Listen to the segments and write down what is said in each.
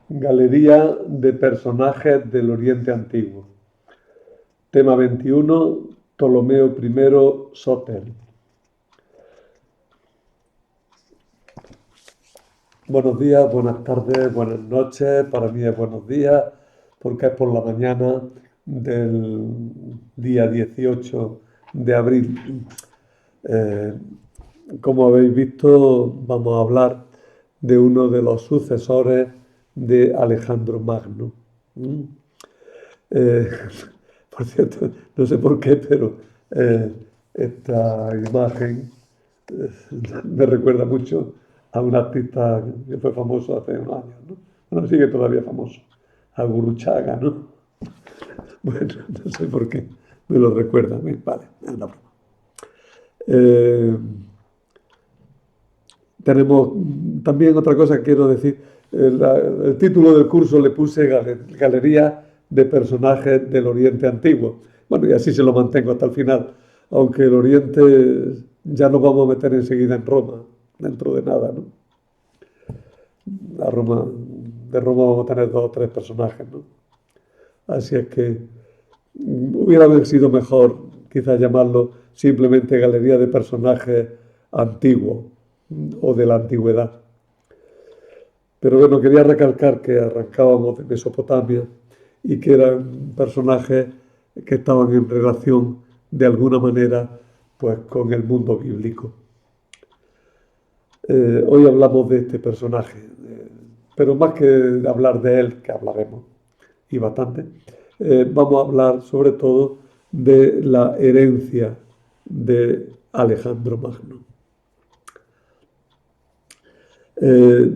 Galería de personajes del Oriente Antiguo. Tema 21, Ptolomeo I Sóter. Buenos días, buenas tardes, buenas noches. Para mí es buenos días porque es por la mañana del día 18 de abril. Eh, Como habéis visto, vamos a hablar de uno de los sucesores de Alejandro Magno. ¿Mm? Eh, por cierto, no sé por qué, pero eh, esta imagen eh, me recuerda mucho a un artista que fue famoso hace unos años, ¿no? Bueno, sigue todavía famoso, a Gurruchaga, ¿no? Bueno, no sé por qué me lo recuerda. Vale, es una broma. Eh, Tenemos también otra cosa que quiero decir. El título del curso le puse Galería de personajes del Oriente Antiguo. Bueno, y así se lo mantengo hasta el final. Aunque el Oriente ya nos vamos a meter enseguida en Roma, dentro de nada, ¿no? De Roma vamos a tener dos o tres personajes, ¿no? Así es que hubiera sido mejor quizás llamarlo simplemente Galería de personajes antiguos o de la antigüedad. Pero bueno, quería recalcar que arrancábamos de Mesopotamia y que eran personajes que estaban en relación de alguna manera pues con el mundo bíblico. Hoy hablamos de este personaje, pero más que hablar de él, que hablaremos y bastante, vamos a hablar sobre todo de la herencia de Alejandro Magno. Eh,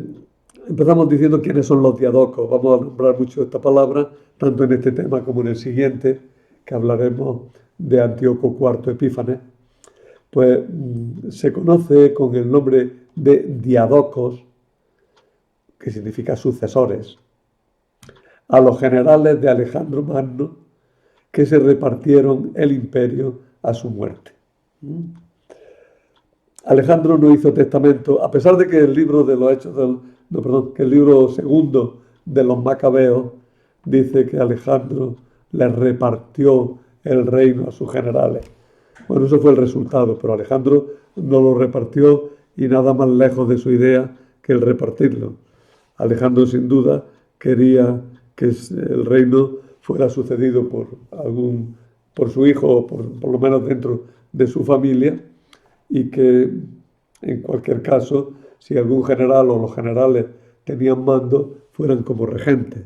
Empezamos diciendo quiénes son los diadocos. Vamos a nombrar mucho esta palabra, tanto en este tema como en el siguiente, que hablaremos de Antíoco IV Epífanes. Pues se conoce con el nombre de diadocos, que significa sucesores, a los generales de Alejandro Magno que se repartieron el imperio a su muerte. Alejandro no hizo testamento, a pesar de que el libro de los Hechos no, perdón, que el libro segundo de los Macabeos dice que Alejandro le repartió el reino a sus generales. Bueno, eso fue el resultado, pero Alejandro no lo repartió y nada más lejos de su idea que el repartirlo. Alejandro sin duda quería que el reino fuera sucedido por su hijo o por lo menos dentro de su familia, y que en cualquier caso, si algún general o los generales tenían mando, fueran como regentes.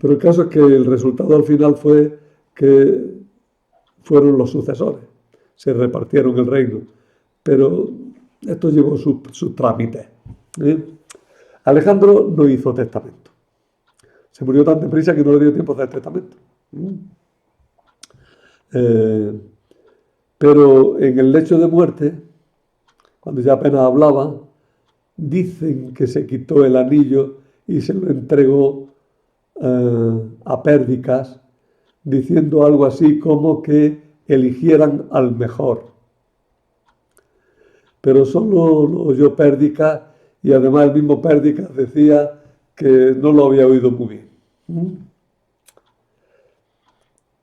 Pero el caso es que el resultado al final fue que fueron los sucesores, se repartieron el reino, pero esto llevó sus trámites. ¿Eh? Alejandro no hizo testamento. Se murió tan deprisa que no le dio tiempo a hacer testamento. Pero en el lecho de muerte, cuando ya apenas hablaba, dicen que se quitó el anillo y se lo entregó a Pérdicas, diciendo algo así como que eligieran al mejor. Pero solo lo oyó Pérdicas y además el mismo Pérdicas decía que no lo había oído muy bien.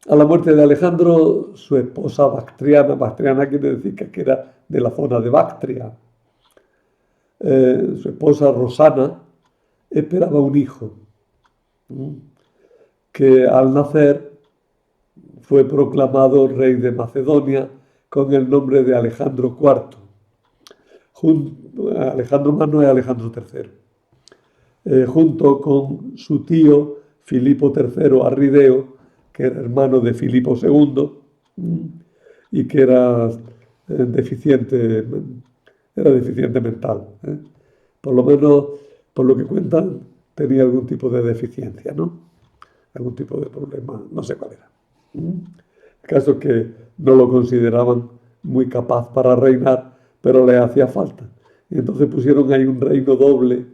A la muerte de Alejandro, su esposa Bactriana quiere decir que era de la zona de Bactria, su esposa Rosana esperaba un hijo que al nacer fue proclamado rey de Macedonia con el nombre de Alejandro IV. Alejandro Magno es Alejandro III. Junto con su tío Filipo III Arrideo, que era hermano de Filipo II y que era deficiente mental. Por lo menos, por lo que cuentan, tenía algún tipo de deficiencia, ¿no? Algún tipo de problema, no sé cuál era. El caso es que no lo consideraban muy capaz para reinar, pero le hacía falta. Y entonces pusieron ahí un reino doble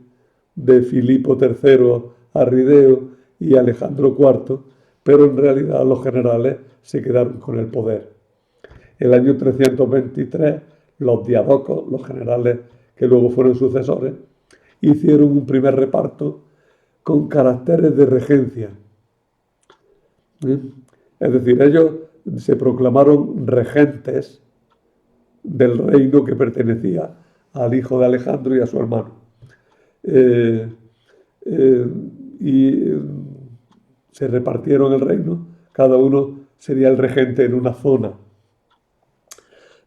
de Filipo III Arrideo y Alejandro IV, pero en realidad los generales se quedaron con el poder. El año 323, los diadocos, los generales que luego fueron sucesores, hicieron un primer reparto con caracteres de regencia. ¿Eh? Es decir, ellos se proclamaron regentes del reino que pertenecía al hijo de Alejandro y a su hermano. Eh, eh, y se repartieron el reino, cada uno sería el regente en una zona.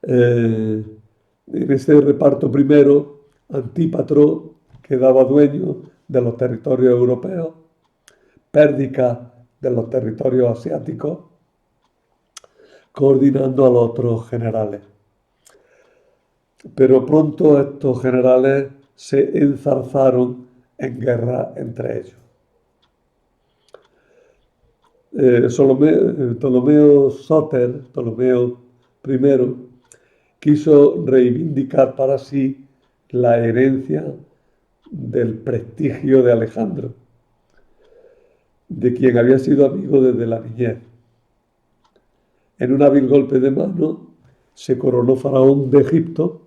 En ese reparto primero, Antípatro quedaba dueño de los territorios europeos, Pérdica de los territorios asiáticos, coordinando a los otros generales. Pero pronto estos generales se enzarzaron en guerra entre ellos. Ptolomeo Soter, Ptolomeo I, quiso reivindicar para sí la herencia del prestigio de Alejandro, de quien había sido amigo desde la niñez. En un hábil golpe de mano se coronó faraón de Egipto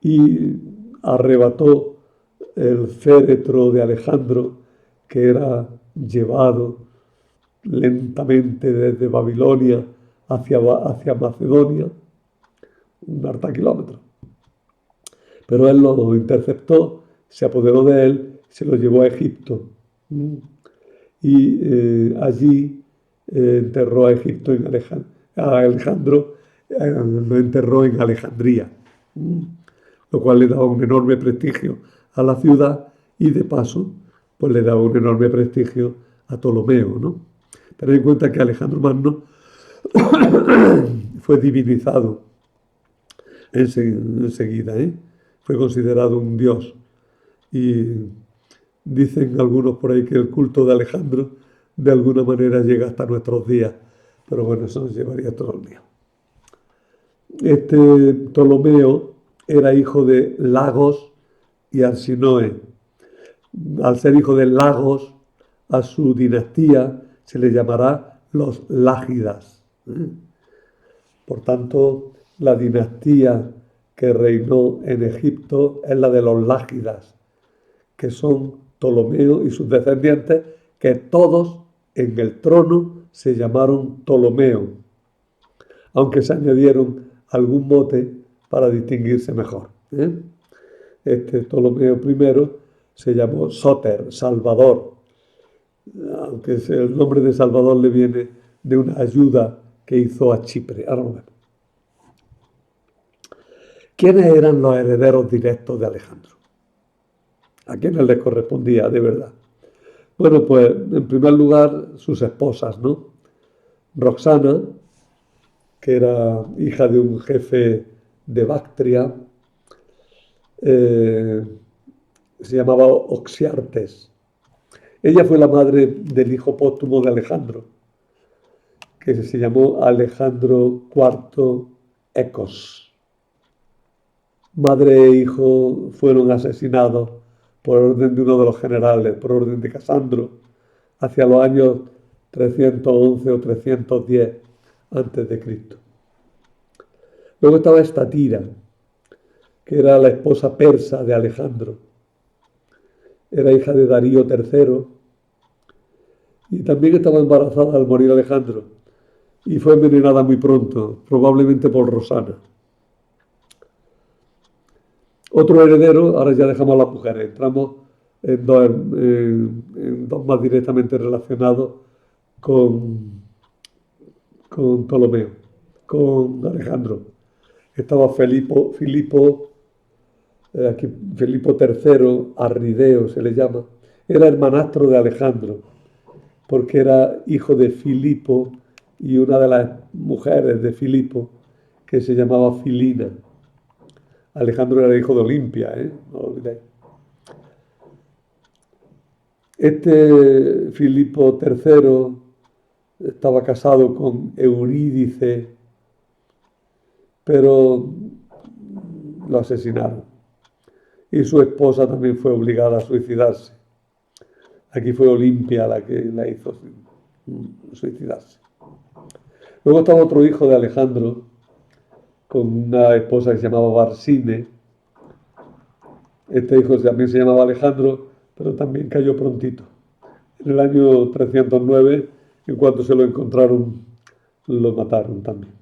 y arrebató el féretro de Alejandro, que era llevado lentamente desde Babilonia hacia Macedonia, un harta kilómetro. Pero él lo interceptó, se apoderó de él, se lo llevó a Egipto. Y allí enterró a Egipto a Alejandro, lo enterró en Alejandría, lo cual le daba un enorme prestigio a la ciudad y de paso pues le daba un enorme prestigio a Ptolomeo, ¿no? Tened en cuenta que Alejandro Magno fue divinizado enseguida, fue considerado un dios. Y dicen algunos por ahí que el culto de Alejandro de alguna manera llega hasta nuestros días, pero bueno, eso nos llevaría todo el día. Este Ptolomeo era hijo de Lagos y Arsinoe. Al ser hijo de Lagos, a su dinastía se le llamará los Lágidas. Por tanto, la dinastía que reinó en Egipto es la de los Lágidas, que son Ptolomeo y sus descendientes, que todos en el trono se llamaron Ptolomeo, aunque se añadieron algún mote para distinguirse mejor. Este Ptolomeo I se llamó Soter, Salvador, aunque el nombre de Salvador le viene de una ayuda que hizo a Chipre. Ahora lo vemos. ¿Quiénes eran los herederos directos de Alejandro? ¿A quiénes les correspondía de verdad? Bueno, pues en primer lugar sus esposas, ¿no? Roxana, que era hija de un jefe de Bactria, se llamaba Oxiartes. Ella fue la madre del hijo póstumo de Alejandro, que se llamó Alejandro IV Ecos. Madre e hijo fueron asesinados por orden de uno de los generales, por orden de Casandro, hacia los años 311 o 310 a.C. Luego estaba Estatira, que era la esposa persa de Alejandro. Era hija de Darío III y también estaba embarazada al morir Alejandro y fue envenenada muy pronto, probablemente por Rosana. Otro heredero, ahora ya dejamos a las mujeres, entramos en dos más directamente relacionados con Ptolomeo, con Alejandro. Estaba Filipo III, Arrideo se le llama, era hermanastro de Alejandro, porque era hijo de Filipo y una de las mujeres de Filipo, que se llamaba Filina. Alejandro era hijo de Olimpia, no lo olvidéis. Este Filipo III estaba casado con Eurídice, pero lo asesinaron. Y su esposa también fue obligada a suicidarse. Aquí fue Olimpia la que la hizo suicidarse. Luego estaba otro hijo de Alejandro, con una esposa que se llamaba Barsine. Este hijo también se llamaba Alejandro, pero también cayó prontito. En el año 309, en cuanto se lo encontraron, lo mataron también.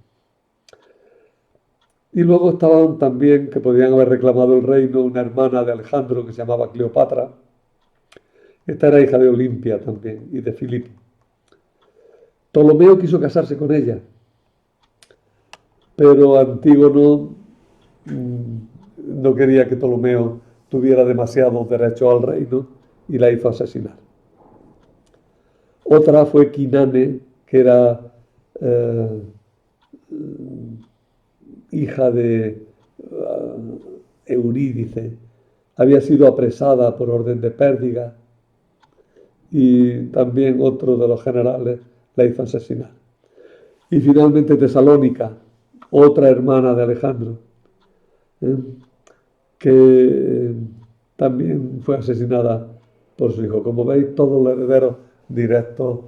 Y luego estaban también, que podían haber reclamado el reino, una hermana de Alejandro que se llamaba Cleopatra. Esta era hija de Olimpia también y de Filipo. Ptolomeo quiso casarse con ella, pero Antígono no quería que Ptolomeo tuviera demasiado derecho al reino y la hizo asesinar. Otra fue Quinane, que era eh, hija de Eurídice. Había sido apresada por orden de Pérdiga y también otro de los generales la hizo asesinar. Y finalmente Tesalónica, otra hermana de Alejandro, ¿eh? que también fue asesinada por su hijo. Como veis, todos los herederos directos,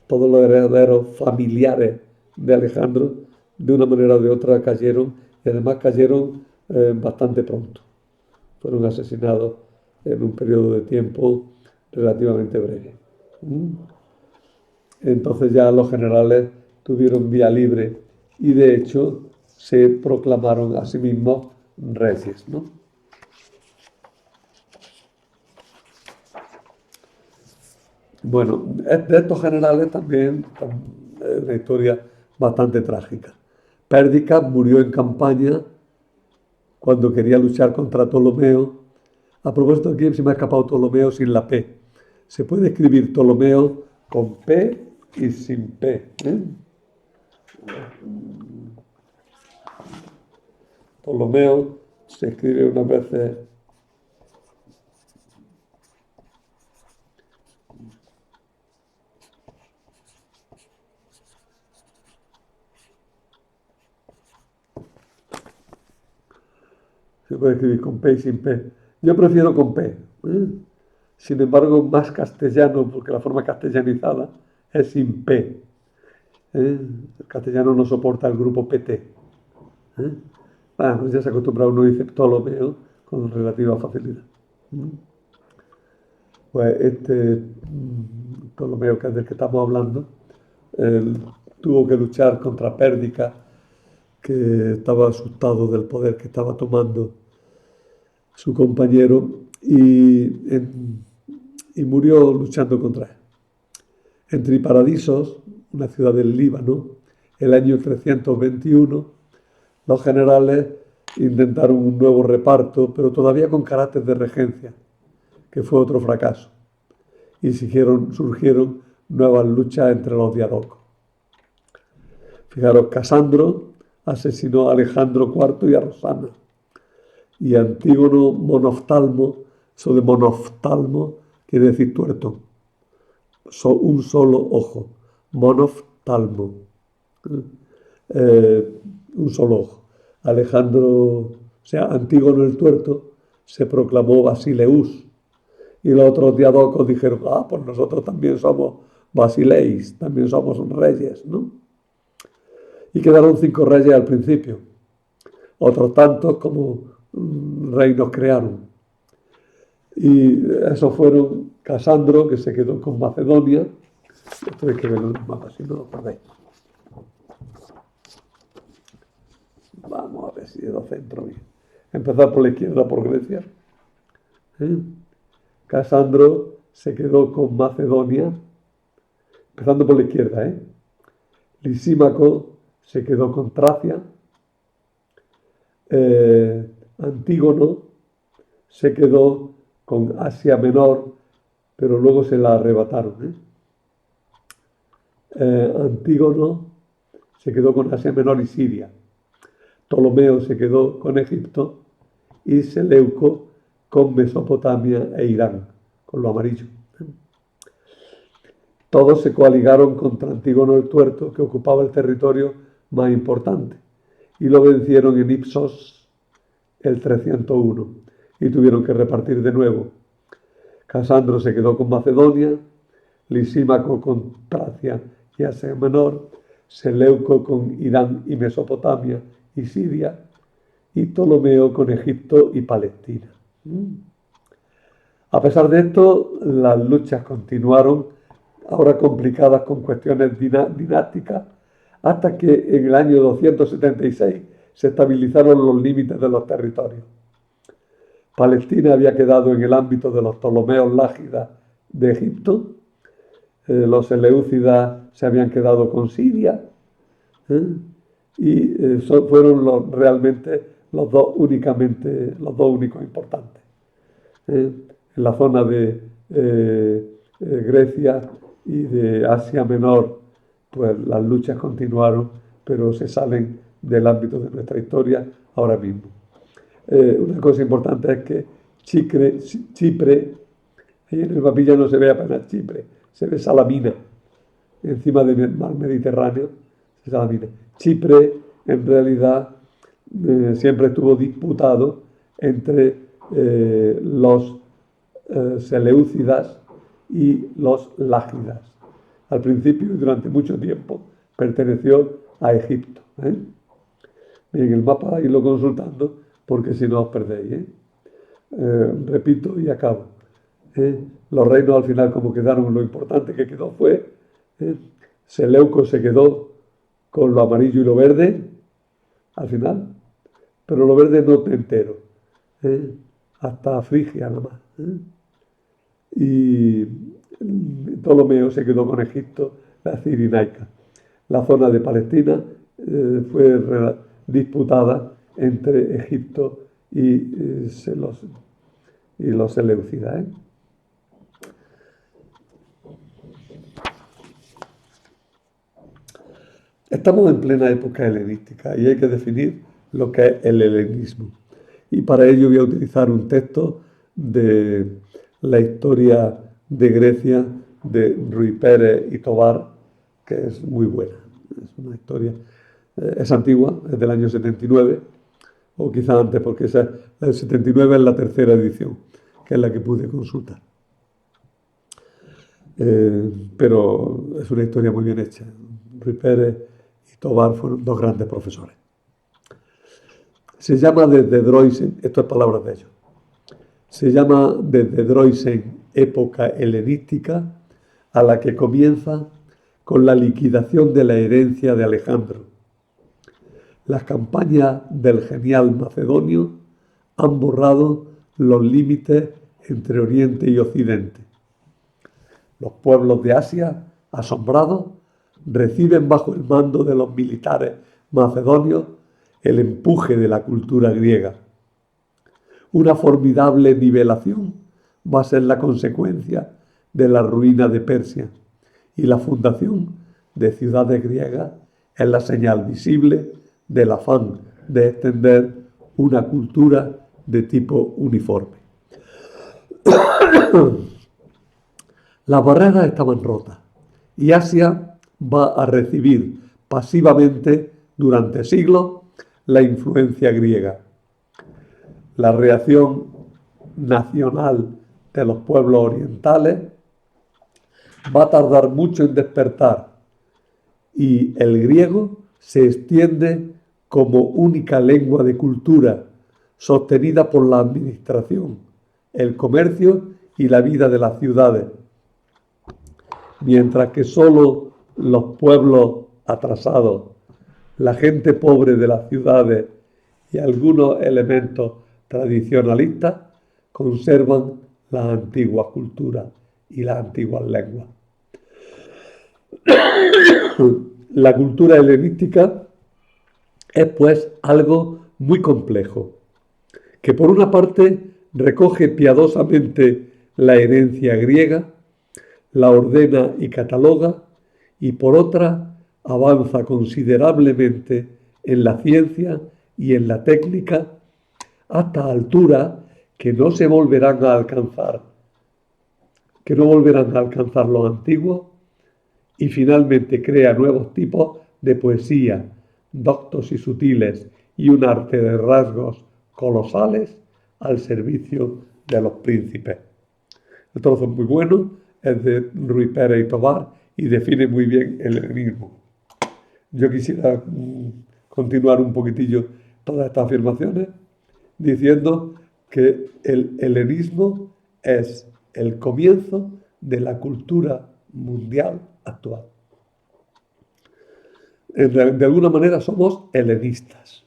todos los herederos familiares de Alejandro, de una manera o de otra cayeron, y además cayeron bastante pronto. Fueron asesinados en un periodo de tiempo relativamente breve. Entonces ya los generales tuvieron vía libre y de hecho se proclamaron a sí mismos reyes, ¿no? Bueno, de estos generales también es una historia bastante trágica. Pérdica murió en campaña cuando quería luchar contra Ptolomeo. A propósito, aquí se me ha escapado Ptolomeo sin la P. Se puede escribir Ptolomeo con P y sin P, ¿eh? Ptolomeo se escribe unas veces se puede escribir con P y sin P. Yo prefiero con P. Sin embargo, más castellano, porque la forma castellanizada es sin P. El castellano no soporta el grupo PT. Bueno, ya se acostumbra uno a decir Ptolomeo con relativa facilidad. Pues este Ptolomeo, que es del que estamos hablando, tuvo que luchar contra Pérdica, que estaba asustado del poder que estaba tomando su compañero y murió luchando contra él. En Triparadisos, una ciudad del Líbano, el año 321, los generales intentaron un nuevo reparto, pero todavía con carácter de regencia, que fue otro fracaso. Y surgieron nuevas luchas entre los diadocos. Fijaros, Casandro asesinó a Alejandro IV y a Rosana. Y Antígono Monoftalmo, eso de monoftalmo quiere decir tuerto, un solo ojo, monoftalmo, un solo ojo. Antígono el tuerto se proclamó Basileus y los otros diadocos dijeron, pues nosotros también somos Basileis, también somos reyes, ¿no? Y quedaron 5 reyes al principio, otros tantos como reinos crearon. Y esos fueron Casandro, que se quedó con Macedonia. Esto hay que verlo en el mapa, si no lo perdéis. Vamos a ver si es el centro bien. Empezar por la izquierda, por Grecia. Casandro se quedó con Macedonia, empezando por la izquierda. Lisímaco se quedó con Tracia. Antígono se quedó con Asia Menor, pero luego se la arrebataron. Antígono se quedó con Asia Menor y Siria. Ptolomeo se quedó con Egipto y Seleuco con Mesopotamia e Irán, con lo amarillo. Todos se coaligaron contra Antígono el Tuerto, que ocupaba el territorio más importante, y lo vencieron en Ipsos el 301 y tuvieron que repartir de nuevo. Casandro se quedó con Macedonia, Lisímaco con Tracia y Asia Menor, Seleuco con Irán y Mesopotamia y Siria, y Ptolomeo con Egipto y Palestina. A pesar de esto, las luchas continuaron, ahora complicadas con cuestiones dinásticas, hasta que en el año 276 se estabilizaron los límites de los territorios. Palestina había quedado en el ámbito de los Ptolomeos Lágidas de Egipto, los Seleucidas se habían quedado con Siria, ¿eh? Y fueron realmente los dos únicos importantes. En la zona de Grecia y de Asia Menor, pues las luchas continuaron, pero se salen del ámbito de nuestra historia ahora mismo. Una cosa importante es que Chipre, ahí en el mapilla no se ve apenas Chipre, se ve Salamina, encima del mar Mediterráneo, Salamina. Chipre, en realidad, siempre estuvo disputado entre los Seleucidas y los Lágidas. Al principio y durante mucho tiempo perteneció a Egipto. En el mapa irlo consultando porque si no os perdéis. Repito y acabo. Los reinos al final como quedaron, lo importante que quedó fue Seleuco se quedó con lo amarillo y lo verde al final, pero lo verde no te entero, hasta Frigia nada más. Y Ptolomeo se quedó con Egipto, la Cirenaica. La zona de Palestina fue disputada entre Egipto y los Seleucidas. Estamos en plena época helenística y hay que definir lo que es el helenismo. Y para ello voy a utilizar un texto de la historia de Grecia de Rui Pérez y Tobar, que es muy buena. Es una historia, es antigua, es del año 79, o quizá antes, porque el 79 es la tercera edición, que es la que pude consultar. Pero es una historia muy bien hecha. Rui Pérez y Tobar fueron dos grandes profesores. Se llama desde Droysen, esto es palabras de ellos, se llama desde Droysen época helenística, a la que comienza con la liquidación de la herencia de Alejandro. Las campañas del genial macedonio han borrado los límites entre Oriente y Occidente. Los pueblos de Asia, asombrados, reciben bajo el mando de los militares macedonios el empuje de la cultura griega. Una formidable nivelación va a ser la consecuencia de la ruina de Persia, y la fundación de ciudades griegas es la señal visible del afán de extender una cultura de tipo uniforme. Las barreras estaban rotas y Asia va a recibir pasivamente durante siglos la influencia griega. La reacción nacional de los pueblos orientales va a tardar mucho en despertar y el griego se extiende como única lengua de cultura sostenida por la administración, el comercio y la vida de las ciudades, mientras que solo los pueblos atrasados, la gente pobre de las ciudades y algunos elementos tradicionalistas conservan las antiguas culturas y las antiguas lenguas. La cultura helenística es pues algo muy complejo, que por una parte recoge piadosamente la herencia griega, la ordena y cataloga, y por otra avanza considerablemente en la ciencia y en la técnica hasta alturas que no volverán a alcanzar los antiguos, y finalmente crea nuevos tipos de poesía, doctos y sutiles, y un arte de rasgos colosales al servicio de los príncipes. El trozo es muy bueno, es de Rui Pérez y Tobar y define muy bien el helenismo. Yo quisiera continuar un poquitillo todas estas afirmaciones diciendo que el helenismo es el comienzo de la cultura mundial actual. De alguna manera somos helenistas.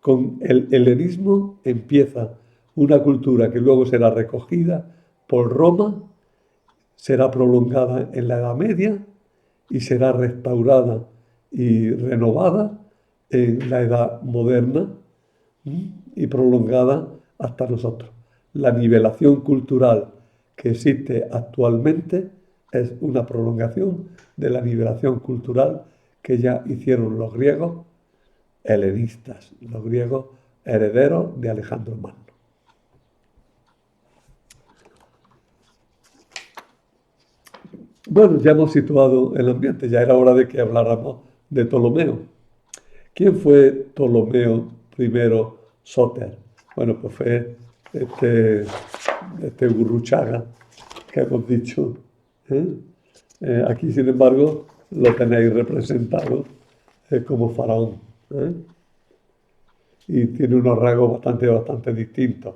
Con el helenismo empieza una cultura que luego será recogida por Roma, será prolongada en la Edad Media y será restaurada y renovada en la Edad Moderna y prolongada hasta nosotros. La nivelación cultural que existe actualmente es una prolongación de la nivelación cultural que ya hicieron los griegos helenistas, los griegos herederos de Alejandro Magno. Bueno, ya hemos situado el ambiente, ya era hora de que habláramos de Ptolomeo. ¿Quién fue Ptolomeo I Sóter? Bueno, pues fue este Gurruchaga que hemos dicho. Aquí, sin embargo, lo tenéis representado como faraón. Y tiene unos rasgos bastante distintos.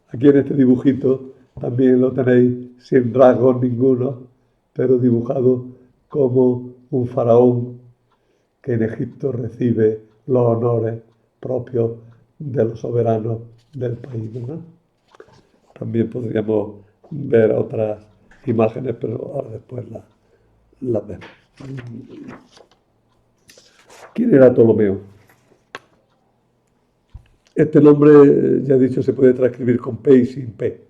Aquí en este dibujito también lo tenéis sin rasgos ninguno, pero dibujado como un faraón que en Egipto recibe los honores propios de los soberanos del país, ¿verdad? También podríamos ver otras imágenes, pero ahora después las vemos. ¿Quién era Ptolomeo? Este nombre, ya he dicho, se puede transcribir con P y sin P.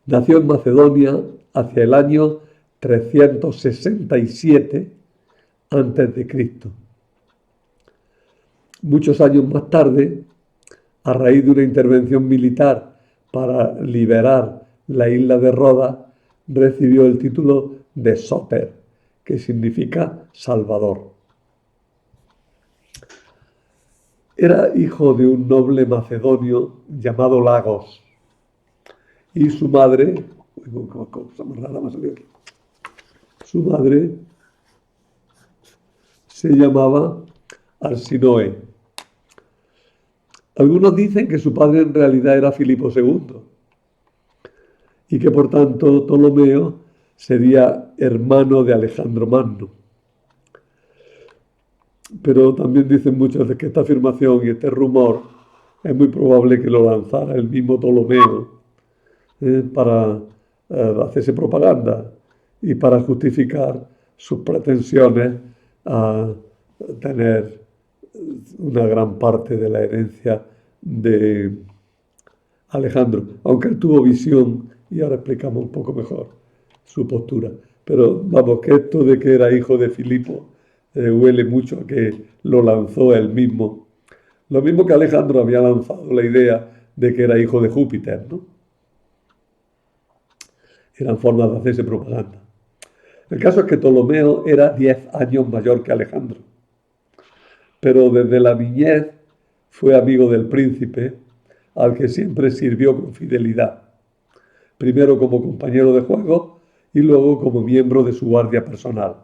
Nació en Macedonia hacia el año 367 a.C. Muchos años más tarde, a raíz de una intervención militar para liberar la isla de Rodas, recibió el título de Sóter, que significa Salvador. Era hijo de un noble macedonio llamado Lagos y su madre, su madre se llamaba Arsinoe. Algunos dicen que su padre en realidad era Filipo II y que por tanto Ptolomeo sería hermano de Alejandro Magno. Pero también dicen muchos de que esta afirmación y este rumor es muy probable que lo lanzara el mismo Ptolomeo para hacerse propaganda y para justificar sus pretensiones a tener una gran parte de la herencia de Alejandro, aunque él tuvo visión y ahora explicamos un poco mejor su postura. Pero vamos, que esto de que era hijo de Filipo huele mucho a que lo lanzó él mismo. Lo mismo que Alejandro había lanzado la idea de que era hijo de Júpiter, ¿no? Eran formas de hacerse propaganda. El caso es que Ptolomeo era 10 años mayor que Alejandro, pero desde la niñez fue amigo del príncipe, al que siempre sirvió con fidelidad, primero como compañero de juego y luego como miembro de su guardia personal,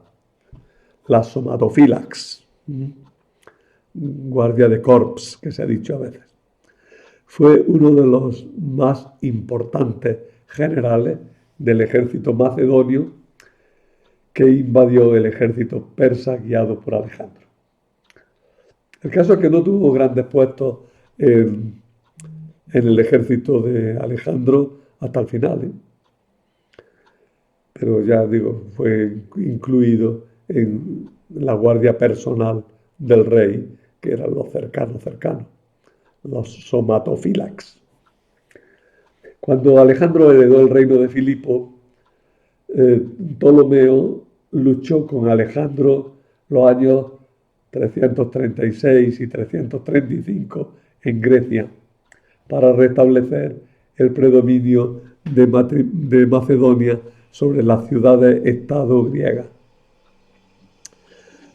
la somatophylax, guardia de corps, que se ha dicho a veces. Fue uno de los más importantes generales del ejército macedonio que invadió el ejército persa guiado por Alejandro. El caso es que no tuvo grandes puestos en el ejército de Alejandro hasta el final, pero ya digo, fue incluido en la guardia personal del rey, que eran los cercanos, los somatophylax. Cuando Alejandro heredó el reino de Filipo, Ptolomeo luchó con Alejandro los años 336 y 335 en Grecia para restablecer el predominio de Macedonia sobre las ciudades-estado griegas.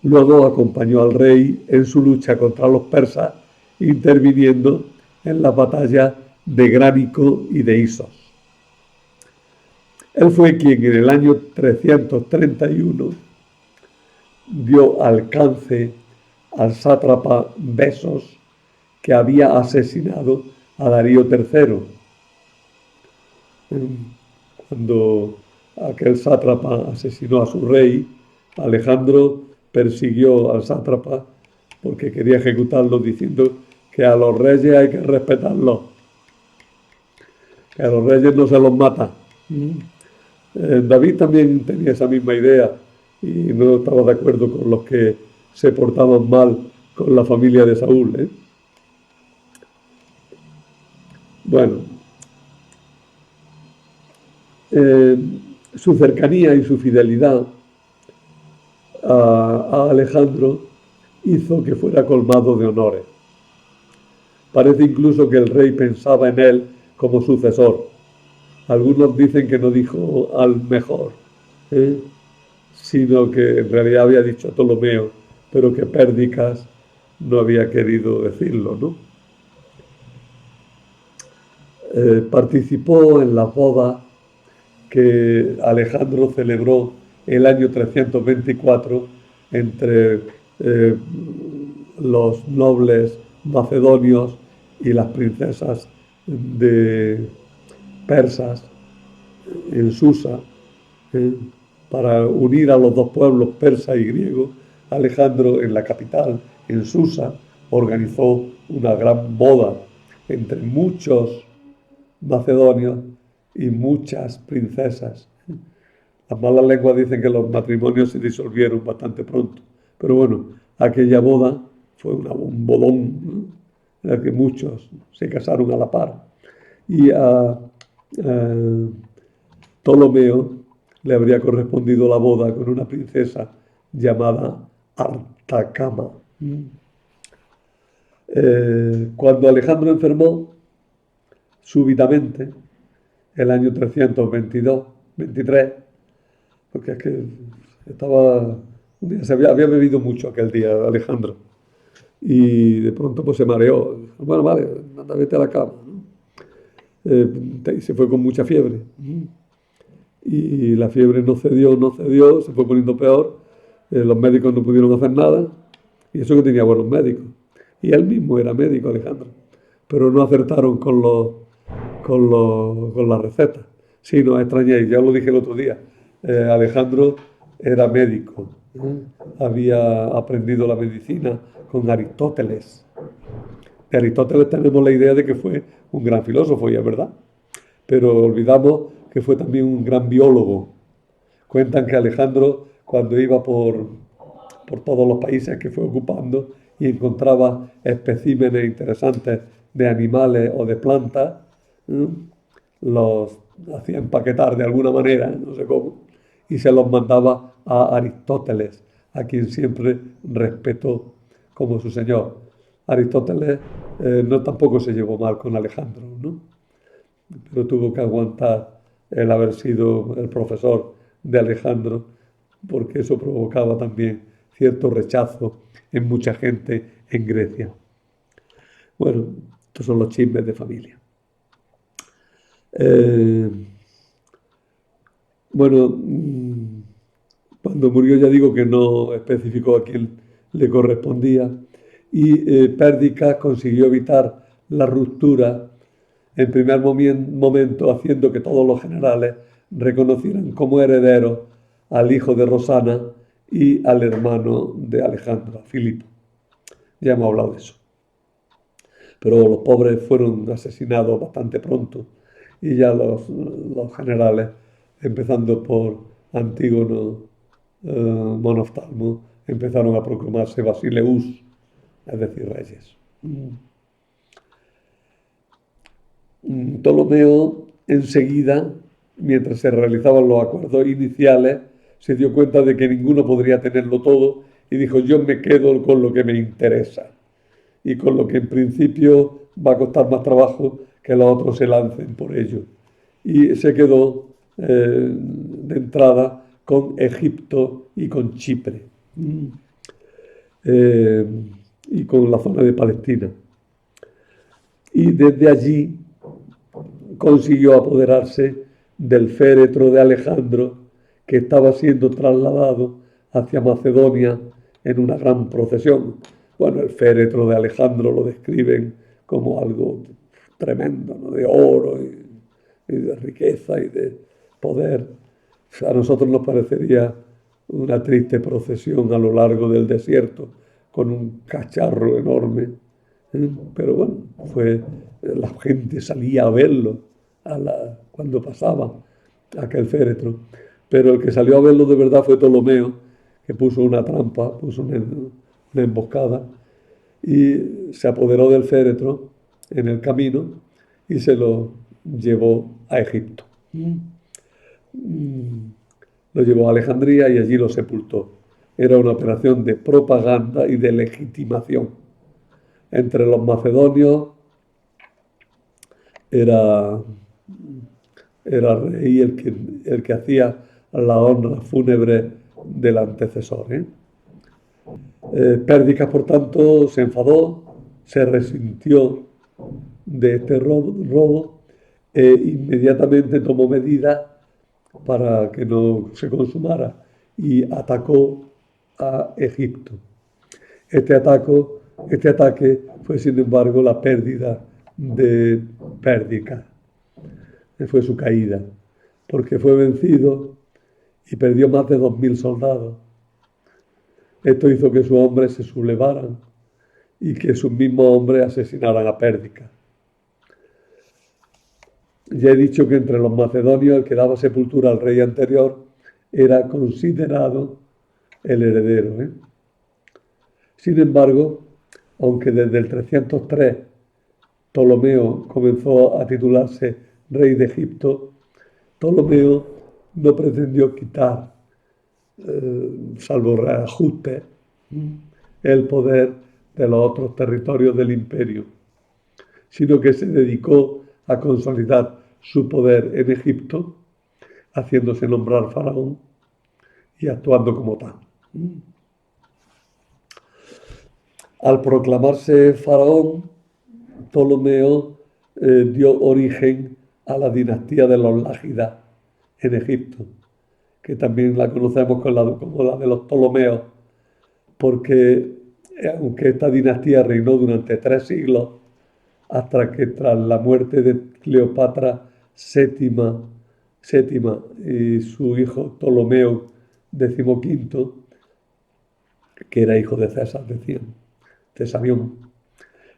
Luego acompañó al rey en su lucha contra los persas, interviniendo en las batallas de Gránico y de Isos. Él fue quien en el año 331 dio alcance al sátrapa Besos, que había asesinado a Darío III, cuando aquel sátrapa asesinó a su rey. Alejandro persiguió al sátrapa porque quería ejecutarlo, diciendo que a los reyes hay que respetarlos, que a los reyes no se los mata. David también tenía esa misma idea y no estaba de acuerdo con los que se portaban mal con la familia de Saúl, ¿eh? Bueno, su cercanía y su fidelidad a Alejandro hizo que fuera colmado de honores. Parece incluso que el rey pensaba en él como sucesor. Algunos dicen que no dijo al mejor, ¿eh? Sino que en realidad había dicho a Ptolomeo, pero que Pérdicas no había querido decirlo, ¿no? Participó en la boda que Alejandro celebró el año 324 entre los nobles macedonios y las princesas de persas en Susa, ¿eh? Para unir a los dos pueblos, persa y griego. Alejandro, en la capital, en Susa, organizó una gran boda entre muchos macedonios y muchas princesas. Las malas lenguas dicen que los matrimonios se disolvieron bastante pronto, pero bueno, aquella boda fue un bodón, ¿no? En el que muchos se casaron a la par. Y a Ptolomeo le habría correspondido la boda con una princesa llamada Artacama. Cuando Alejandro enfermó súbitamente, el año 323, porque es que un día había bebido mucho aquel día Alejandro, y de pronto pues se mareó. Bueno, vale, anda, vete a la cama, ¿no? Y se fue con mucha fiebre. Y la fiebre no cedió, se fue poniendo peor. Los médicos no pudieron hacer nada, y eso que tenía buenos médicos. Y él mismo era médico, Alejandro, pero no acertaron con la receta. Sí, no os extrañéis, ya lo dije el otro día. Alejandro era médico, había aprendido la medicina con Aristóteles. De Aristóteles tenemos la idea de que fue un gran filósofo, y es verdad, pero olvidamos que fue también un gran biólogo. Cuentan que Alejandro, cuando iba por todos los países que fue ocupando y encontraba especímenes interesantes de animales o de plantas, los hacía empaquetar de alguna manera, no sé cómo, y se los mandaba a Aristóteles, a quien siempre respetó como su señor. Aristóteles no tampoco se llevó mal con Alejandro, ¿no? Pero tuvo que aguantar el haber sido el profesor de Alejandro, porque eso provocaba también cierto rechazo en mucha gente en Grecia. Bueno, estos son los chismes de familia. Bueno, cuando murió ya digo que no especificó a quién le correspondía, y Pérdicas consiguió evitar la ruptura en primer momento, haciendo que todos los generales reconocieran como herederos al hijo de Rosana y al hermano de Alejandro, Filipo. Ya hemos hablado de eso. Pero los pobres fueron asesinados bastante pronto, y ya los generales, empezando por Antígono Monoftalmo, empezaron a proclamarse basileus, es decir, reyes. Ptolomeo enseguida, mientras se realizaban los acuerdos iniciales, se dio cuenta de que ninguno podría tenerlo todo y dijo: yo me quedo con lo que me interesa y con lo que en principio va a costar más trabajo que los otros se lancen por ello. Y se quedó de entrada con Egipto y con Chipre, y con la zona de Palestina. Y desde allí consiguió apoderarse del féretro de Alejandro, que estaba siendo trasladado hacia Macedonia en una gran procesión. Bueno, el féretro de Alejandro lo describen como algo tremendo, ¿no? De oro y de riqueza y de poder. A nosotros nos parecería una triste procesión a lo largo del desierto con un cacharro enorme. Pero bueno, la gente salía a verlo cuando pasaba aquel féretro. Pero el que salió a verlo de verdad fue Ptolomeo, que puso una trampa, puso una emboscada y se apoderó del féretro en el camino y se lo llevó a Egipto. Lo llevó a Alejandría y allí lo sepultó. Era una operación de propaganda y de legitimación. Entre los macedonios era, era rey el que hacía la honra fúnebre del antecesor. Pérdicas, por tanto, se enfadó, se resintió de este robo e inmediatamente tomó medidas para que no se consumara y atacó a Egipto. Este ataque fue, sin embargo, la pérdida de Pérdica. Fue su caída, porque fue vencido y perdió más de 2000 soldados. Esto hizo que sus hombres se sublevaran y que sus mismos hombres asesinaran a Pérdica. Ya he dicho que entre los macedonios el que daba sepultura al rey anterior era considerado el heredero. Sin embargo, aunque desde el 303 Ptolomeo comenzó a titularse rey de Egipto, Ptolomeo no pretendió quitar, salvo reajustes, el poder de los otros territorios del imperio, sino que se dedicó a consolidar su poder en Egipto, haciéndose nombrar faraón y actuando como tal. Al proclamarse faraón, Ptolomeo dio origen a la dinastía de los Lágidas en Egipto, que también la conocemos como la de los Ptolomeos, porque aunque esta dinastía reinó durante 3 siglos, hasta que tras la muerte de Cleopatra VII y su hijo Ptolomeo XV, que era hijo de César, decían, Cesarión,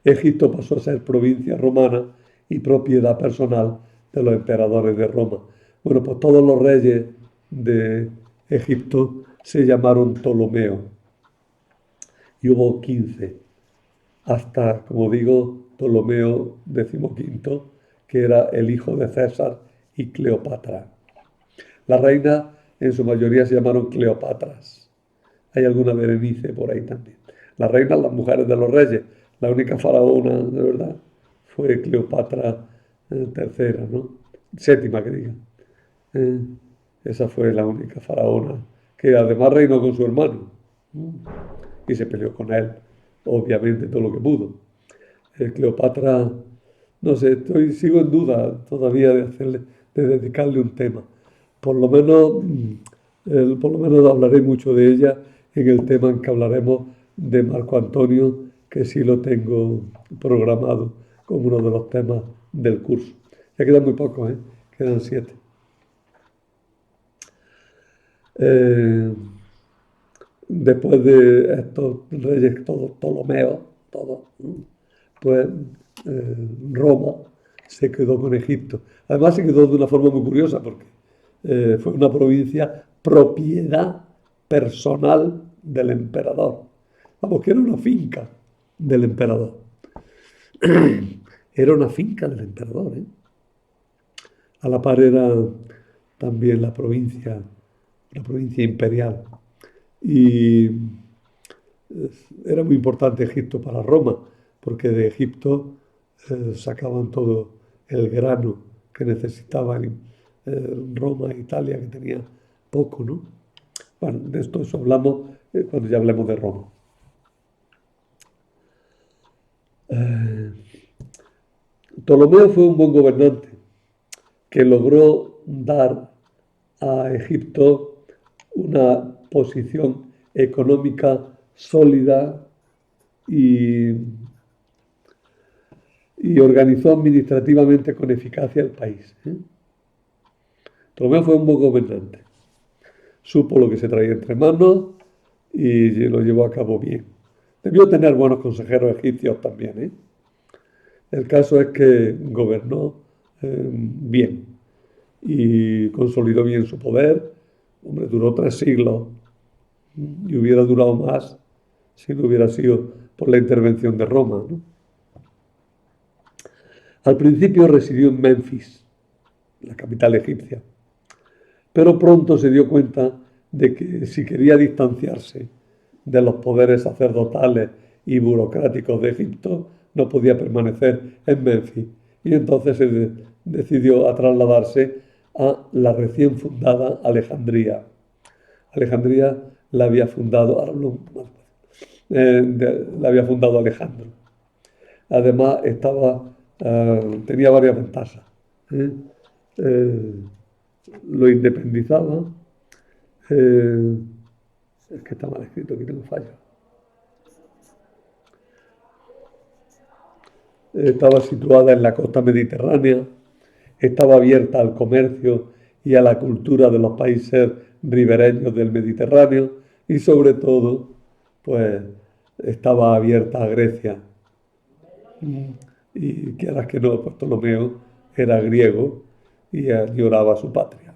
Egipto pasó a ser provincia romana y propiedad personal de los emperadores de Roma. Bueno, pues todos los reyes de Egipto se llamaron Ptolomeo y hubo 15, hasta, como digo, Ptolomeo XV, que era el hijo de César y Cleopatra. Las reinas en su mayoría se llamaron Cleopatras. Hay alguna Berenice por ahí también. Las reinas, las mujeres de los reyes. La única faraona, de verdad, fue Cleopatra III, ¿no? Séptima, que diga. Esa fue la única faraona que además reinó con su hermano y se peleó con él, obviamente, todo lo que pudo. Cleopatra, no sé, sigo en duda todavía de dedicarle un tema. Por lo menos hablaré mucho de ella en el tema en que hablaremos de Marco Antonio, que sí lo tengo programado como uno de los temas del curso. Ya quedan muy pocos, quedan 7. Después de estos reyes todos Ptolomeos, pues Roma se quedó con Egipto. Además se quedó de una forma muy curiosa porque fue una provincia propiedad personal del emperador. Vamos, que era una finca del emperador. Era una finca del emperador. A la par era también la provincia imperial. Y era muy importante Egipto para Roma, porque de Egipto sacaban todo el grano que necesitaban Roma e Italia, que tenía poco, ¿no? Bueno, de esto eso hablamos cuando ya hablemos de Roma. Ptolomeo fue un buen gobernante que logró dar a Egipto una posición económica sólida y y organizó administrativamente con eficacia el país. Ptolomeo fue un buen gobernante. Supo lo que se traía entre manos y lo llevó a cabo bien. Debió tener buenos consejeros egipcios también. El caso es que gobernó bien y consolidó bien su poder. Hombre, duró 3 siglos y hubiera durado más si no hubiera sido por la intervención de Roma, ¿no? Al principio residió en Menfis, la capital egipcia, pero pronto se dio cuenta de que si quería distanciarse de los poderes sacerdotales y burocráticos de Egipto, no podía permanecer en Menfis. Y entonces se decidió a trasladarse a la recién fundada Alejandría. Alejandría la había fundado, la había fundado Alejandro. Además tenía varias ventajas. ¿eh? Eh, lo independizaba. Es que está mal escrito, aquí tengo fallo. Estaba situada en la costa mediterránea, estaba abierta al comercio y a la cultura de los países ribereños del Mediterráneo y sobre todo, pues estaba abierta a Grecia. Y quieras que no, pues Ptolomeo era griego y añoraba su patria.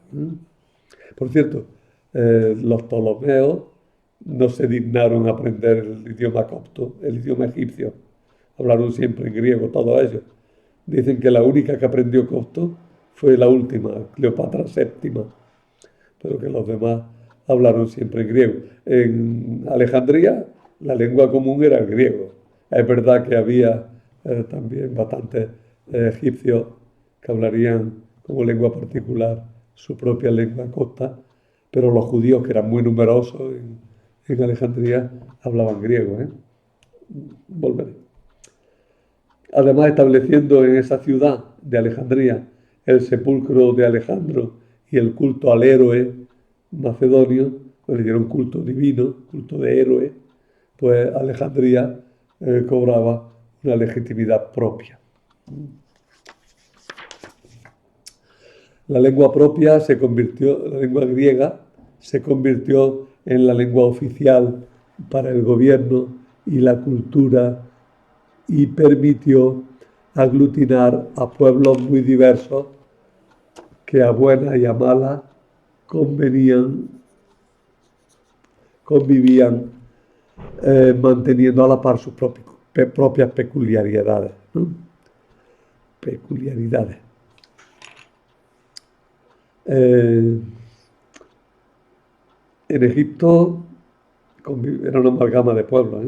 Por cierto, los Ptolomeos no se dignaron a aprender el idioma copto, el idioma egipcio. Hablaron siempre en griego, todos ellos. Dicen que la única que aprendió copto fue la última, Cleopatra VII, pero que los demás hablaron siempre en griego. En Alejandría la lengua común era el griego. Es verdad que había también bastantes egipcios que hablarían como lengua particular su propia lengua copta, pero los judíos, que eran muy numerosos en Alejandría, hablaban griego. Volveré. Además, estableciendo en esa ciudad de Alejandría el sepulcro de Alejandro y el culto al héroe macedonio, pues le dieron culto divino, culto de héroe, pues Alejandría cobraba una legitimidad propia. La lengua propia la lengua griega se convirtió en la lengua oficial para el gobierno y la cultura y permitió aglutinar a pueblos muy diversos que a buenas y a malas convivían manteniendo a la par sus propias peculiaridades. ¿No? Peculiaridades. En Egipto era una amalgama de pueblos,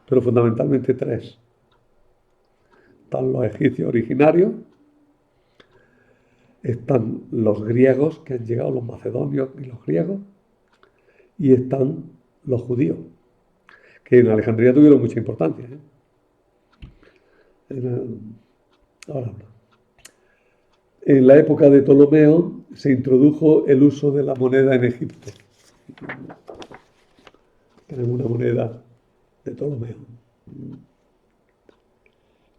pero fundamentalmente 3. Están los egipcios originarios, están los griegos que han llegado, los macedonios y los griegos, y están los judíos, que en Alejandría tuvieron mucha importancia. Ahora. En la época de Ptolomeo se introdujo el uso de la moneda en Egipto. Tenemos una moneda de Ptolomeo.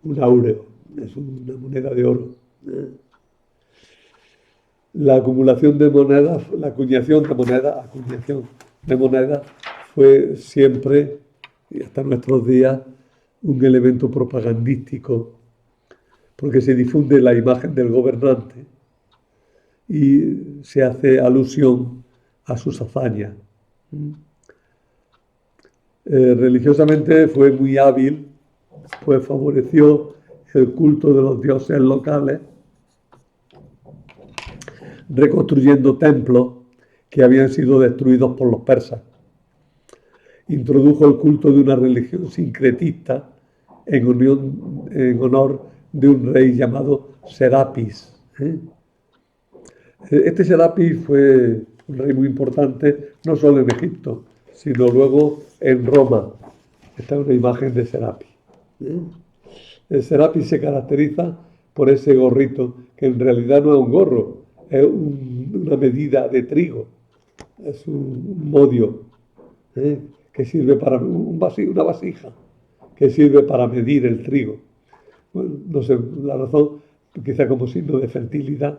Un áureo, es una moneda de oro. La acumulación de monedas, la acuñación de monedas fue siempre, y hasta nuestros días, un elemento propagandístico, porque se difunde la imagen del gobernante y se hace alusión a sus hazañas. Religiosamente fue muy hábil, pues favoreció el culto de los dioses locales, reconstruyendo templos que habían sido destruidos por los persas. Introdujo el culto de una religión sincretista en honor de un rey llamado Serapis. Este Serapis fue un rey muy importante, no solo en Egipto, sino luego en Roma. Esta es una imagen de Serapis. El Serapis se caracteriza por ese gorrito, que en realidad no es un gorro, es una medida de trigo, es un modio, que sirve para una vasija, que sirve para medir el trigo. bueno, no sé la razón, quizá como signo de fertilidad,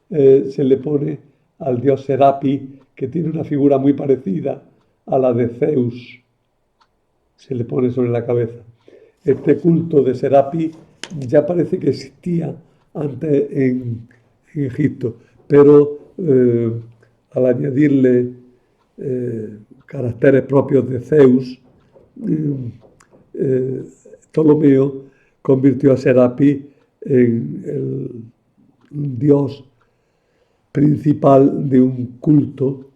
se le pone al dios Serapi, que tiene una figura muy parecida a la de Zeus, se le pone sobre la cabeza. Este culto de Serapi ya parece que existía antes en Egipto, pero al añadirle caracteres propios de Zeus, eh, eh, Ptolomeo convirtió a Serapi en el dios principal de un culto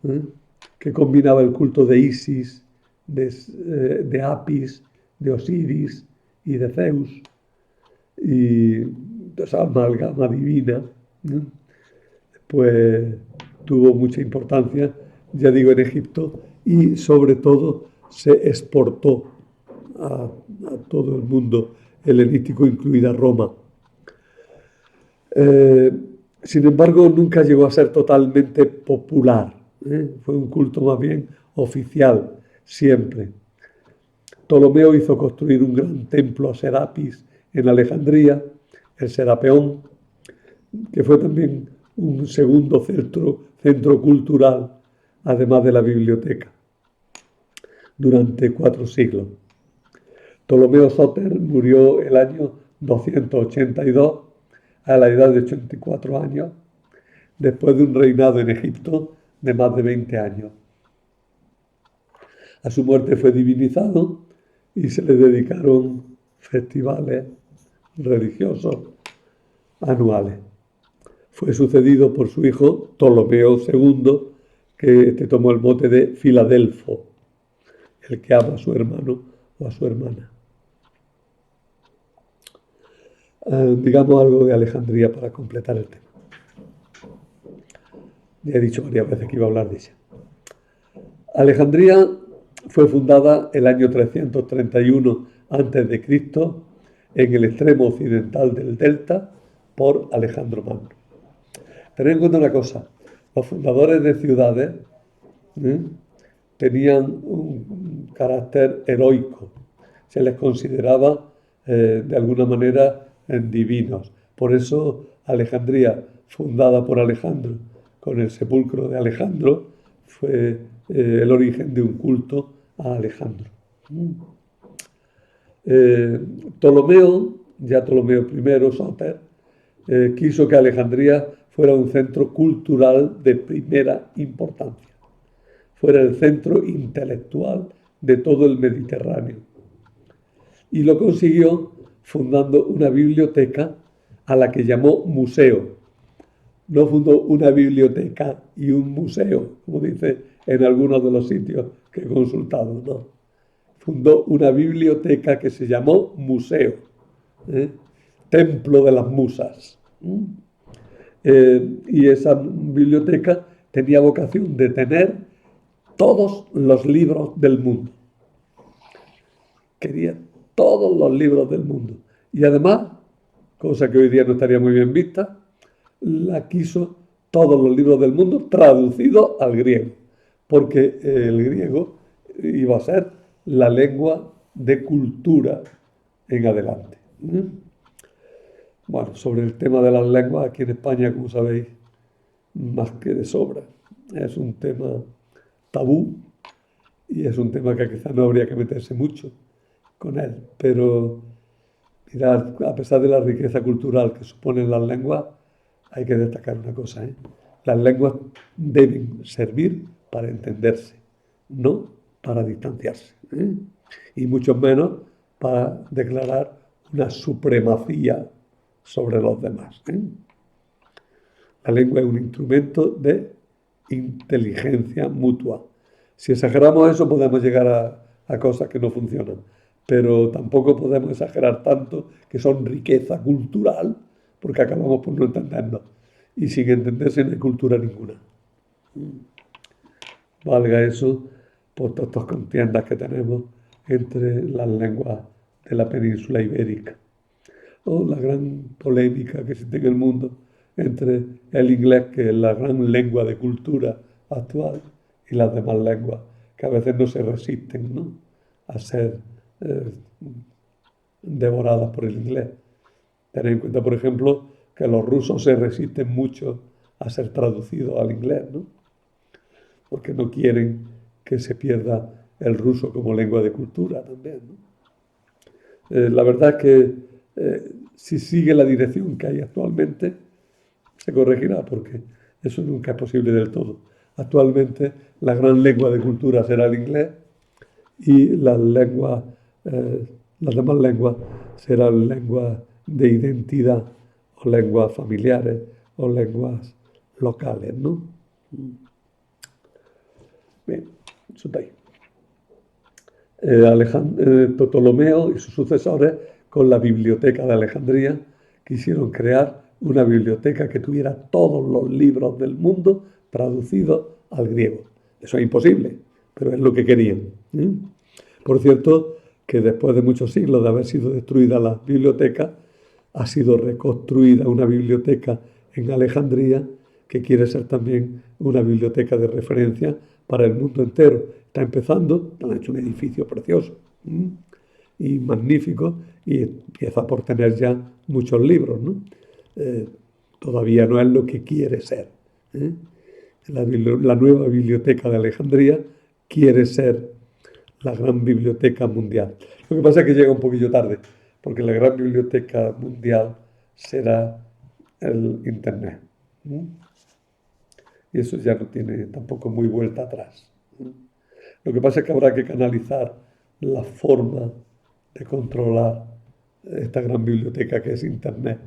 que combinaba el culto de Isis, de Apis, de Osiris y de Zeus, y esa amalgama divina, ¿no? Pues tuvo mucha importancia, ya digo, en Egipto, y sobre todo se exportó a todo el mundo helenístico, incluida Roma. Eh, Sin embargo, nunca llegó a ser totalmente popular. Fue un culto más bien oficial, siempre. Ptolomeo hizo construir un gran templo a Serapis en Alejandría, el Serapeón, que fue también un segundo centro cultural, además de la biblioteca, durante 4 siglos. Ptolomeo Sóter murió el año 282 a la edad de 84 años, después de un reinado en Egipto de más de 20 años. A su muerte fue divinizado y se le dedicaron festivales religiosos anuales. Fue sucedido por su hijo Ptolomeo II, que tomó el mote de Filadelfo, el que ama a su hermano o a su hermana. Digamos algo de Alejandría para completar el tema. Ya he dicho varias veces que iba a hablar de ella. Alejandría fue fundada el año 331 a.C. en el extremo occidental del delta por Alejandro Magno. Tened en cuenta una cosa, los fundadores de ciudades tenían un carácter heroico, se les consideraba de alguna manera divinos. Por eso Alejandría, fundada por Alejandro, con el sepulcro de Alejandro, fue el origen de un culto a Alejandro. Ptolomeo, ya Ptolomeo I, Sóter, quiso que Alejandría fuera un centro cultural de primera importancia, fuera el centro intelectual de todo el Mediterráneo. Y lo consiguió fundando una biblioteca a la que llamó museo. No fundó una biblioteca y un museo, como dice en algunos de los sitios que he consultado, no. Fundó una biblioteca que se llamó museo, Templo de las Musas. Y esa biblioteca tenía vocación de tener todos los libros del mundo. Quería todos los libros del mundo. Y además, cosa que hoy día no estaría muy bien vista, la quiso todos los libros del mundo traducidos al griego, porque el griego iba a ser la lengua de cultura en adelante. Bueno, sobre el tema de las lenguas, aquí en España, como sabéis, más que de sobra. Es un tema tabú y es un tema que quizás no habría que meterse mucho con él, pero mirad, a pesar de la riqueza cultural que suponen las lenguas, hay que destacar una cosa, ¿eh? Las lenguas deben servir para entenderse, no para distanciarse, ¿eh? Y mucho menos para declarar una supremacía sobre los demás, ¿eh? La lengua es un instrumento de inteligencia mutua. Si exageramos eso podemos llegar a cosas que no funcionan, pero tampoco podemos exagerar tanto que son riqueza cultural, porque acabamos por no entendernos. Y sin entenderse no hay cultura ninguna. Valga eso por todas estas contiendas que tenemos entre las lenguas de la península ibérica. O la gran polémica que existe en el mundo entre el inglés, que es la gran lengua de cultura actual, y las demás lenguas, que a veces no se resisten, ¿no?, a ser devoradas por el inglés. Tened en cuenta, por ejemplo, que los rusos se resisten mucho a ser traducidos al inglés, ¿no? Porque no quieren que se pierda el ruso como lengua de cultura también, ¿no? La verdad es que si sigue la dirección que hay actualmente, se corregirá, porque eso nunca es posible del todo. Actualmente la gran lengua de cultura será el inglés y eh, las demás lenguas serán lenguas de identidad o lenguas familiares o lenguas locales, ¿no? Bien, eso está ahí. Ptolomeo y sus sucesores, con la Biblioteca de Alejandría, quisieron crear una biblioteca que tuviera todos los libros del mundo traducidos al griego. Eso es imposible, pero es lo que querían. Por cierto, que después de muchos siglos de haber sido destruida la biblioteca, ha sido reconstruida una biblioteca en Alejandría que quiere ser también una biblioteca de referencia para el mundo entero. Está empezando, han hecho un edificio precioso y magnífico y empieza por tener ya muchos libros, ¿no? Todavía no es lo que quiere ser. ¿eh? La nueva biblioteca de Alejandría quiere ser la gran biblioteca mundial. Lo que pasa es que llega un poquillo tarde, porque la gran biblioteca mundial será el Internet. Y eso ya no tiene tampoco muy vuelta atrás. Lo que pasa es que habrá que canalizar la forma de controlar esta gran biblioteca que es Internet.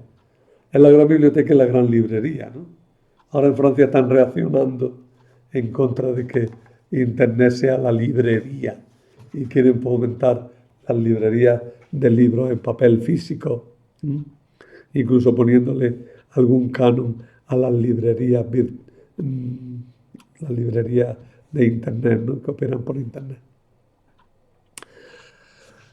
Es la gran biblioteca y la gran librería, ¿no? Ahora en Francia están reaccionando en contra de que Internet sea la librería y quieren fomentar las librerías de libros en papel físico, incluso poniéndole algún canon a las librerías de Internet, ¿no? Que operan por Internet.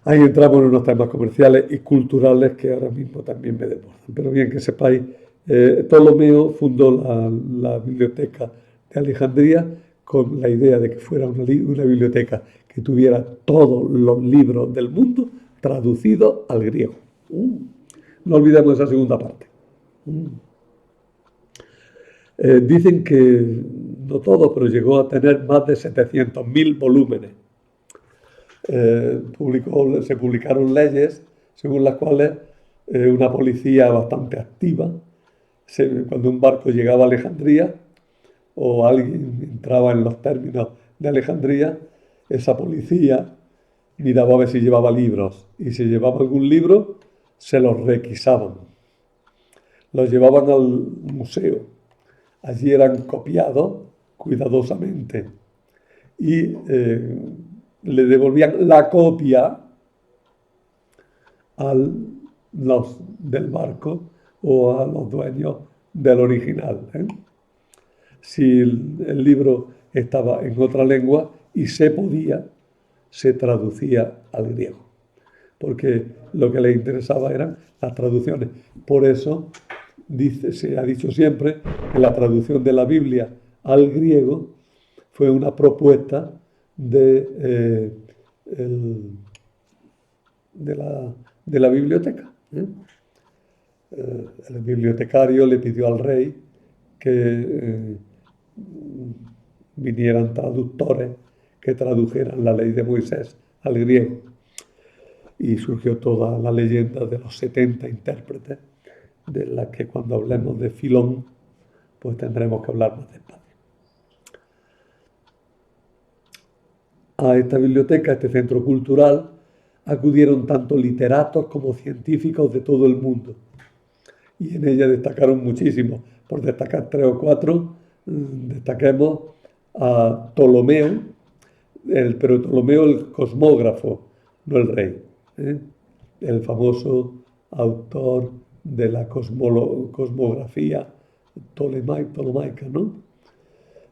Ahí entramos en unos temas comerciales y culturales que ahora mismo también me desbordan. Pero bien que sepáis, Ptolomeo fundó la biblioteca de Alejandría con la idea de que fuera una biblioteca que tuviera todos los libros del mundo traducidos al griego. No olvidemos esa segunda parte. Dicen que, no todo, pero llegó a tener más de 700.000 volúmenes. Se publicaron leyes según las cuales una policía bastante activa, cuando un barco llegaba a Alejandría o alguien entraba en los términos de Alejandría, esa policía miraba a ver si llevaba libros y si llevaba algún libro se los requisaban, los llevaban al museo, allí eran copiados cuidadosamente y le devolvían la copia a los del barco o a los dueños del original. Si el libro estaba en otra lengua y se traducía al griego, porque lo que le interesaba eran las traducciones. Por eso se ha dicho siempre que la traducción de la Biblia al griego fue una propuesta de la biblioteca. El bibliotecario le pidió al rey que vinieran traductores que tradujeran la ley de Moisés al griego. Y surgió toda la leyenda de los 70 intérpretes, de la que cuando hablemos de Filón, pues tendremos que hablar más despacio. A esta biblioteca, a este centro cultural, acudieron tanto literatos como científicos de todo el mundo. Y en ella destacaron muchísimos. Por destacar 3 o 4, destaquemos a Ptolomeo, pero Ptolomeo el cosmógrafo, no el rey. El famoso autor de la cosmografía ptolemaica, ¿no?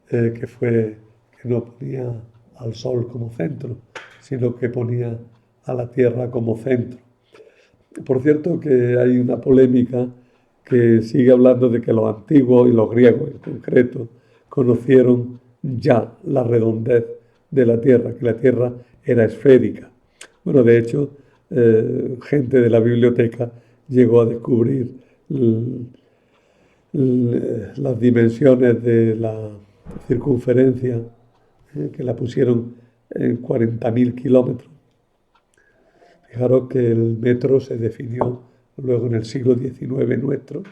Que no ponía al sol como centro, sino que ponía a la Tierra como centro. Por cierto que hay una polémica que sigue hablando de que los antiguos y los griegos en concreto conocieron ya la redondez de la Tierra, que la Tierra era esférica. Bueno, de hecho, gente de la biblioteca llegó a descubrir las dimensiones de la circunferencia, que la pusieron en 40.000 kilómetros. Fijaros que el metro se definió luego en el siglo XIX nuestro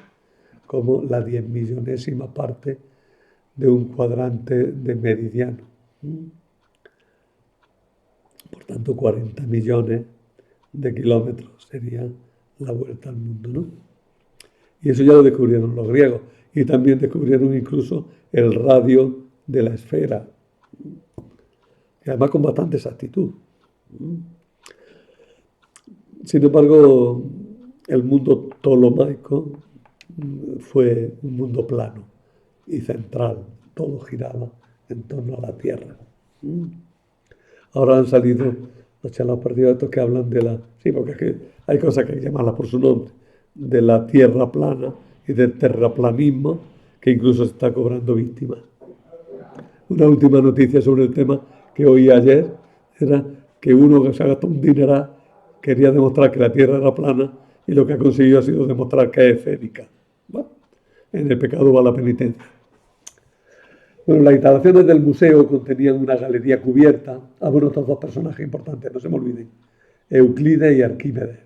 como la 10.000.000ª parte de un cuadrante de meridiano. Por tanto, 40 millones de kilómetros sería la vuelta al mundo, ¿no? Y eso ya lo descubrieron los griegos. Y también descubrieron incluso el radio de la esfera. Y además con bastante exactitud. Sin embargo, el mundo ptolomaico fue un mundo plano y central. Todo giraba en torno a la Tierra. Ahora han salido los chalaos perdidos estos que hablan de la... Sí, porque es que hay cosas que hay que llamarlas por su nombre. De la Tierra plana y del terraplanismo, que incluso se está cobrando víctimas. Una última noticia sobre el tema que oí ayer era que uno que se ha gastado un dineral quería demostrar que la Tierra era plana y lo que ha conseguido ha sido demostrar que es esférica. Bueno, en el pecado va la penitencia. Bueno, las instalaciones del museo contenían una galería cubierta. Bueno, estos dos personajes importantes, no se me olviden, Euclides y Arquímedes.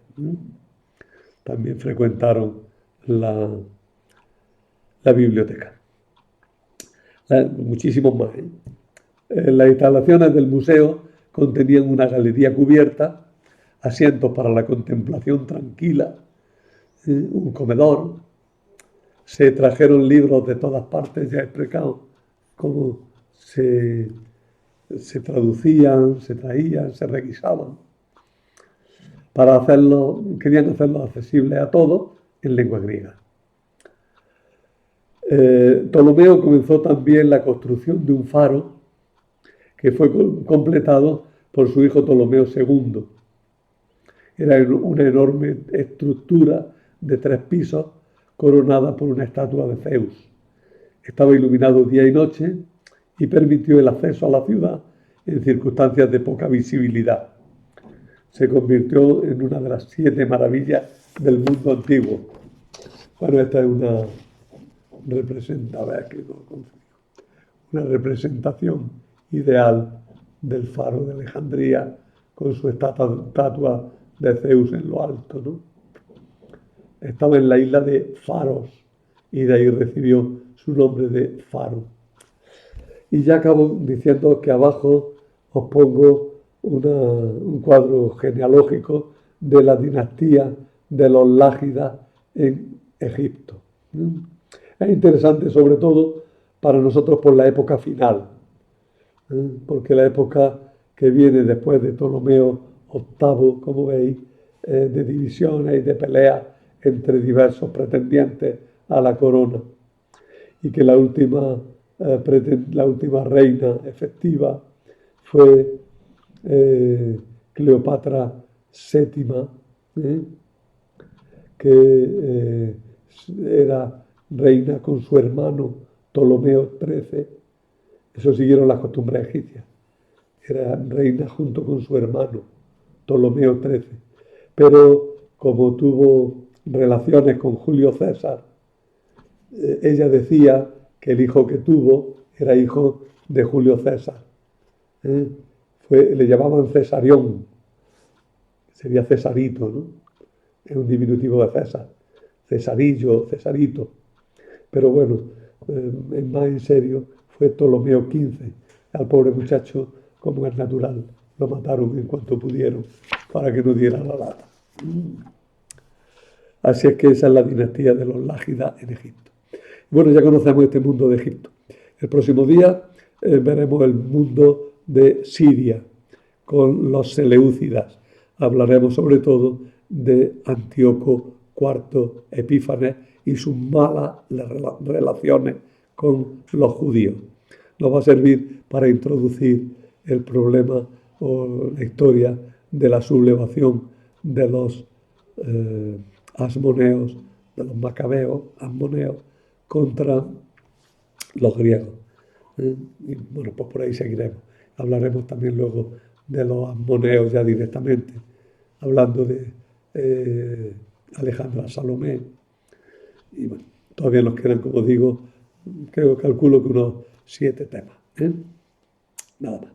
También frecuentaron la biblioteca. Muchísimos más. Las instalaciones del museo contenían una galería cubierta, asientos para la contemplación tranquila, un comedor. Se trajeron libros de todas partes, ya he explicado cómo se traducían, se traían, se requisaban, querían hacerlo accesible a todos en lengua griega. Ptolomeo comenzó también la construcción de un faro que fue completado por su hijo Ptolomeo II. Era una enorme estructura de 3 pisos coronada por una estatua de Zeus. Estaba iluminado día y noche y permitió el acceso a la ciudad en circunstancias de poca visibilidad. Se convirtió en una de las 7 maravillas del mundo antiguo. Bueno, esta es una representación ideal del faro de Alejandría con su estatua de Zeus en lo alto, ¿no? Estaba en la isla de Faros y de ahí recibió su nombre de faro. Y ya acabo diciendo que abajo os pongo un cuadro genealógico de la dinastía de los Lágidas en Egipto. Es interesante sobre todo para nosotros por la época final, porque la época que viene después de Ptolomeo VIII, como veis, de divisiones y de peleas entre diversos pretendientes a la corona, y que la última reina efectiva fue Cleopatra VII, que era reina con su hermano Ptolomeo XIII. Eso siguieron las costumbres egipcias. Era reina junto con su hermano Ptolomeo XIII. Pero como tuvo relaciones con Julio César, ella decía que el hijo que tuvo era hijo de Julio César. Le llamaban Cesarión, sería Cesarito, ¿no? Es un diminutivo de César. Cesarillo, Cesarito. Pero bueno, más en serio, fue Ptolomeo XV. Al pobre muchacho, como es natural, lo mataron en cuanto pudieron para que no diera la lata. Así es que esa es la dinastía de los Lágidas en Egipto. Bueno, ya conocemos este mundo de Egipto. El próximo día veremos el mundo de Siria con los Seleucidas. Hablaremos sobre todo de Antíoco IV Epífanes y sus malas relaciones con los judíos. Nos va a servir para introducir el problema o la historia de la sublevación de los asmoneos, de los macabeos, asmoneos, contra los griegos. Y bueno, pues por ahí seguiremos. Hablaremos también luego de los asmoneos ya directamente, hablando de Alejandra Salomé. Y bueno, todavía nos quedan, como digo, calculo que unos 7 temas. Nada más.